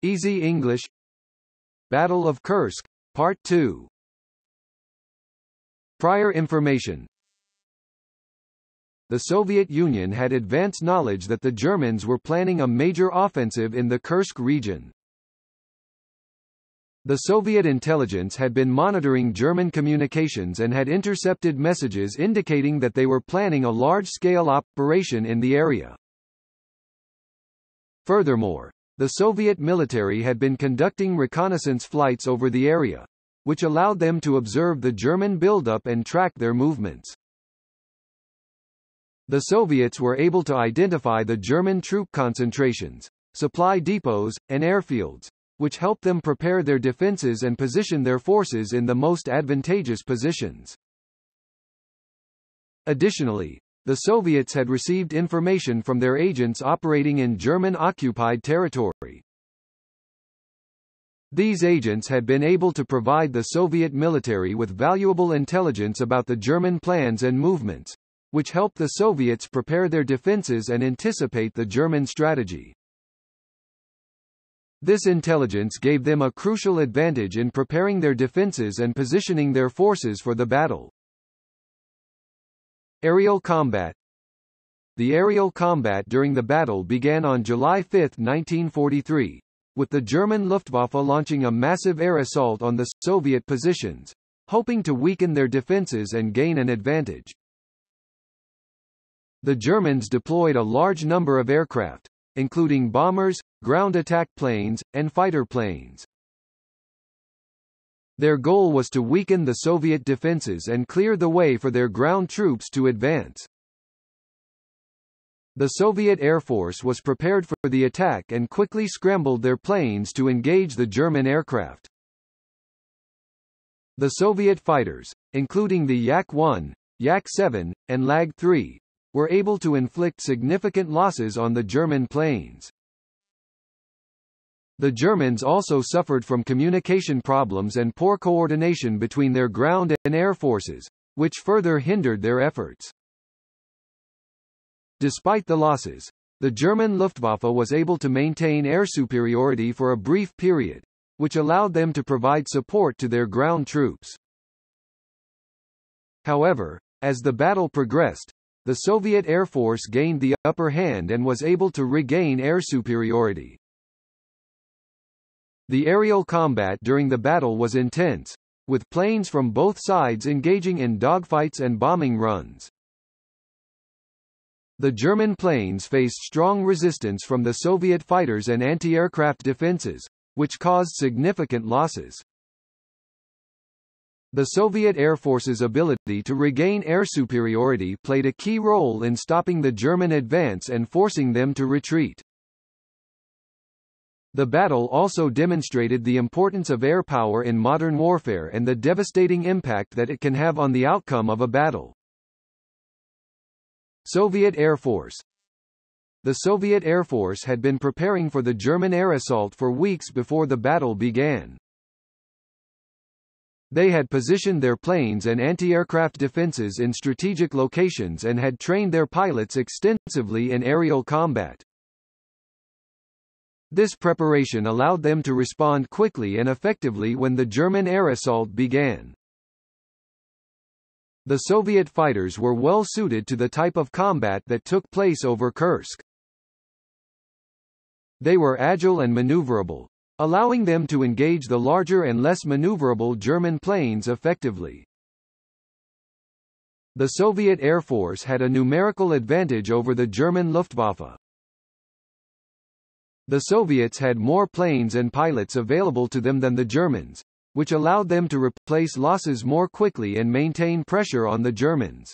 Easy English. Battle of Kursk, Part 2. Prior information. The Soviet Union had advance knowledge that the Germans were planning a major offensive in the Kursk region. The Soviet intelligence had been monitoring German communications and had intercepted messages indicating that they were planning a large-scale operation in the area. Furthermore, the Soviet military had been conducting reconnaissance flights over the area, which allowed them to observe the German buildup and track their movements. The Soviets were able to identify the German troop concentrations, supply depots, and airfields, which helped them prepare their defenses and position their forces in the most advantageous positions. Additionally, the Soviets had received information from their agents operating in German-occupied territory. These agents had been able to provide the Soviet military with valuable intelligence about the German plans and movements, which helped the Soviets prepare their defenses and anticipate the German strategy. This intelligence gave them a crucial advantage in preparing their defenses and positioning their forces for the battle. Aerial combat. The aerial combat during the battle began on July 5, 1943, with the German Luftwaffe launching a massive air assault on the Soviet positions, hoping to weaken their defenses and gain an advantage. The Germans deployed a large number of aircraft, including bombers, ground attack planes, and fighter planes. Their goal was to weaken the Soviet defenses and clear the way for their ground troops to advance. The Soviet Air Force was prepared for the attack and quickly scrambled their planes to engage the German aircraft. The Soviet fighters, including the Yak-1, Yak-7, and Lag-3, were able to inflict significant losses on the German planes. The Germans also suffered from communication problems and poor coordination between their ground and air forces, which further hindered their efforts. Despite the losses, the German Luftwaffe was able to maintain air superiority for a brief period, which allowed them to provide support to their ground troops. However, as the battle progressed, the Soviet Air Force gained the upper hand and was able to regain air superiority. The aerial combat during the battle was intense, with planes from both sides engaging in dogfights and bombing runs. The German planes faced strong resistance from the Soviet fighters and anti-aircraft defenses, which caused significant losses. The Soviet Air Force's ability to regain air superiority played a key role in stopping the German advance and forcing them to retreat. The battle also demonstrated the importance of air power in modern warfare and the devastating impact that it can have on the outcome of a battle. Soviet Air Force. The Soviet Air Force had been preparing for the German air assault for weeks before the battle began. They had positioned their planes and anti-aircraft defenses in strategic locations and had trained their pilots extensively in aerial combat. This preparation allowed them to respond quickly and effectively when the German air assault began. The Soviet fighters were well suited to the type of combat that took place over Kursk. They were agile and maneuverable, allowing them to engage the larger and less maneuverable German planes effectively. The Soviet Air Force had a numerical advantage over the German Luftwaffe. The Soviets had more planes and pilots available to them than the Germans, which allowed them to replace losses more quickly and maintain pressure on the Germans.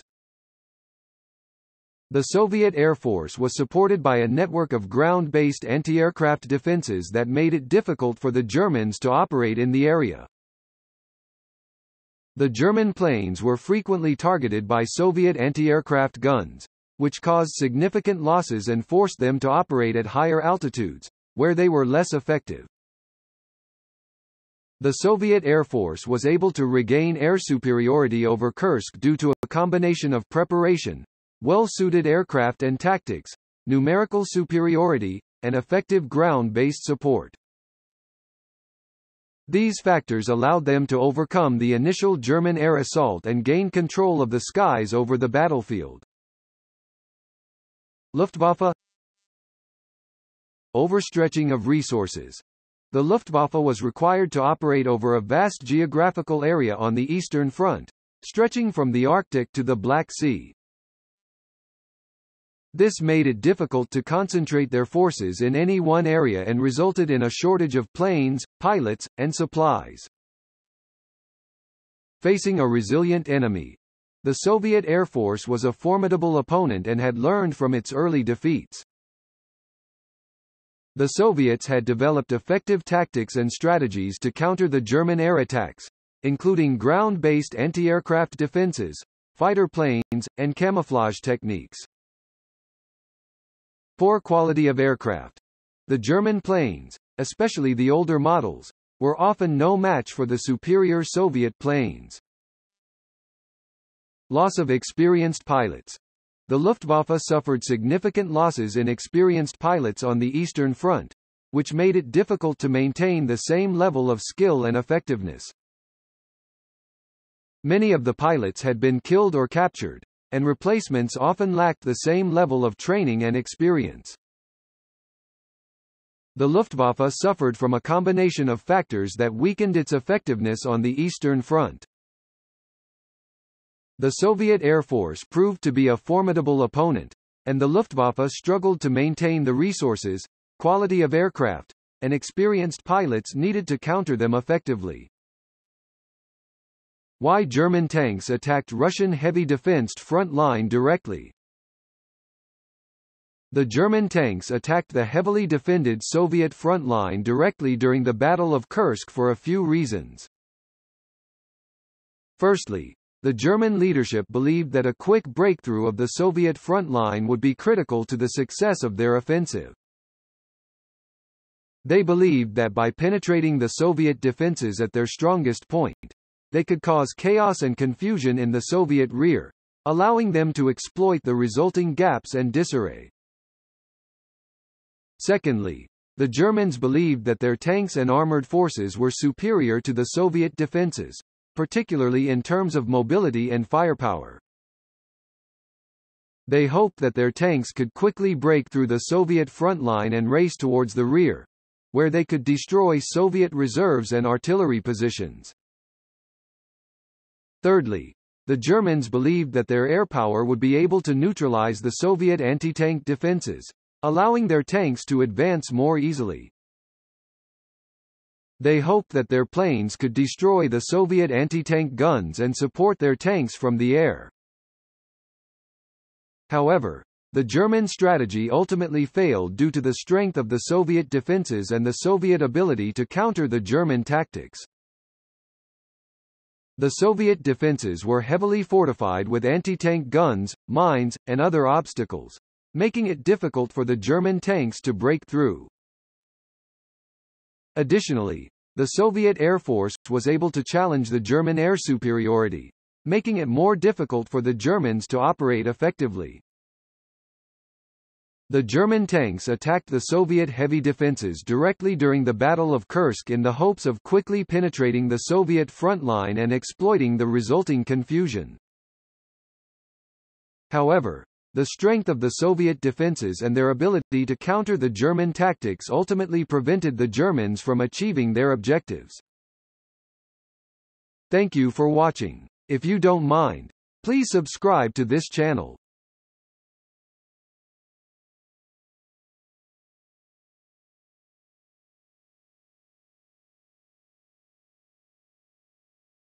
The Soviet Air Force was supported by a network of ground-based anti-aircraft defenses that made it difficult for the Germans to operate in the area. The German planes were frequently targeted by Soviet anti-aircraft guns, which caused significant losses and forced them to operate at higher altitudes, where they were less effective. The Soviet Air Force was able to regain air superiority over Kursk due to a combination of preparation, well-suited aircraft and tactics, numerical superiority, and effective ground-based support. These factors allowed them to overcome the initial German air assault and gain control of the skies over the battlefield. Luftwaffe. Overstretching of resources. The Luftwaffe was required to operate over a vast geographical area on the Eastern Front, stretching from the Arctic to the Black Sea. This made it difficult to concentrate their forces in any one area and resulted in a shortage of planes, pilots, and supplies. Facing a resilient enemy. The Soviet Air Force was a formidable opponent and had learned from its early defeats. The Soviets had developed effective tactics and strategies to counter the German air attacks, including ground-based anti-aircraft defenses, fighter planes, and camouflage techniques. Poor quality of aircraft. The German planes, especially the older models, were often no match for the superior Soviet planes. Loss of experienced pilots. The Luftwaffe suffered significant losses in experienced pilots on the Eastern Front, which made it difficult to maintain the same level of skill and effectiveness. Many of the pilots had been killed or captured, and replacements often lacked the same level of training and experience. The Luftwaffe suffered from a combination of factors that weakened its effectiveness on the Eastern Front. The Soviet Air Force proved to be a formidable opponent, and the Luftwaffe struggled to maintain the resources, quality of aircraft, and experienced pilots needed to counter them effectively. Why German tanks attacked Russian heavy defensed front line directly. The German tanks attacked the heavily defended Soviet front line directly during the Battle of Kursk for a few reasons. Firstly, the German leadership believed that a quick breakthrough of the Soviet front line would be critical to the success of their offensive. They believed that by penetrating the Soviet defenses at their strongest point, they could cause chaos and confusion in the Soviet rear, allowing them to exploit the resulting gaps and disarray. Secondly, the Germans believed that their tanks and armored forces were superior to the Soviet defenses, particularly in terms of mobility and firepower. They hoped that their tanks could quickly break through the Soviet front line and race towards the rear, where they could destroy Soviet reserves and artillery positions. Thirdly, the Germans believed that their air power would be able to neutralize the Soviet anti-tank defenses, allowing their tanks to advance more easily. They hoped that their planes could destroy the Soviet anti-tank guns and support their tanks from the air. However, the German strategy ultimately failed due to the strength of the Soviet defenses and the Soviet ability to counter the German tactics. The Soviet defenses were heavily fortified with anti-tank guns, mines, and other obstacles, making it difficult for the German tanks to break through. Additionally, the Soviet Air Force was able to challenge the German air superiority, making it more difficult for the Germans to operate effectively. The German tanks attacked the Soviet heavy defenses directly during the Battle of Kursk in the hopes of quickly penetrating the Soviet front line and exploiting the resulting confusion. However, the strength of the Soviet defenses and their ability to counter the German tactics ultimately prevented the Germans from achieving their objectives. Thank you for watching. If you don't mind, please subscribe to this channel.